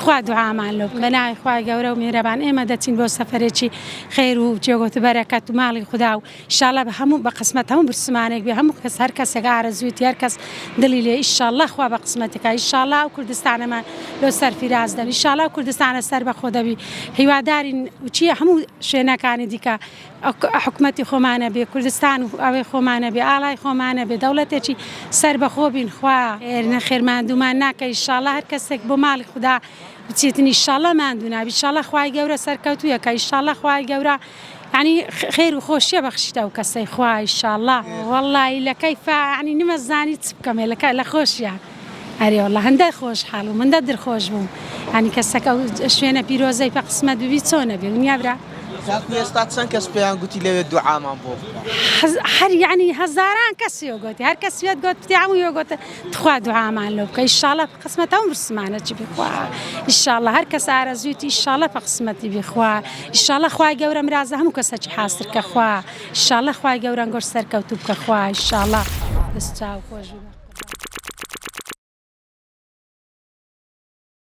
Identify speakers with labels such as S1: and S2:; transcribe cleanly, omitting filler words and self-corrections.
S1: خوا دوعامان لۆ بەناوی خوای گەورە و میهرەبان ئێمە دەچین بۆ سەفەرێکی خێر و جێگۆت و بەرەکەت و ماڵی خوددا و ئینشاڵڵا بە هەموو بە قسمەت هەموو برسمانێک بێ هەموو کەس هەر کەسێک ئارەزوویەتی هەر کەس دڵی لێ ئینشاڵڵا خوا بە قسمەتێکا ئینشاڵڵا و کوردستانەمان لۆ سەرفیراز دەبی ئینشاڵڵا و کوردستانە سەر بەخۆ دەبی هیوادارین چییە هەموو شوێنەکانی دیکە حکومەتی خۆمانە بێ کوردستان و ئەوەی خۆمانە بێ ئاڵای خۆمانە بێ دەوڵەتێکی سەر بەخۆ بین خوا خێرماندوومان ناکە ئینشاڵڵا هەر کەسێک بۆ ماڵی خوددا بچێتن ئینشاڵڵا ماندوو نابی ئینشاڵڵا خوای گەورە سەرکەوتوویەکە ئینشاڵڵا خوای گەورە ینی خێر و خۆشیە بەخشیتە و کەسەی خوا ئینشاڵڵا وەڵڵی لە کەیفا ینی نمەزانی چ بکەمێ لە خۆشیە ئەرێ وەڵڵا هەندە خۆشحاڵ و مندە دڵخۆش بووم ینی کەسەکە شوێنە پیرۆزەی بە قسمەت ببی چۆنە بێ ونیا برا
S2: ئێستا چەند کەس پێیان گوتی لەوێ دوعامان بۆ
S1: هەر یعنی هەزاران کەسی یۆگۆتی هەر کەسوێت گوت پتی هەموو یۆگۆتە تخوا دوعامان لۆ بکە ئینشاڵڵا قسمەت هەموو برسمانە چی بخوا ئینشاڵڵا هەر کەس ئارەزوویەتی ئینشاڵڵا بە قسمەتی بخوا ئینشاڵڵا خوای گەورە مرازە هەموو کەسێکی حاسر کە خوا ئینشاڵڵا خوای گەورە گۆش سەرکەوتوو بکە خوا ئینشاڵڵا دەست چاو خۆش ببە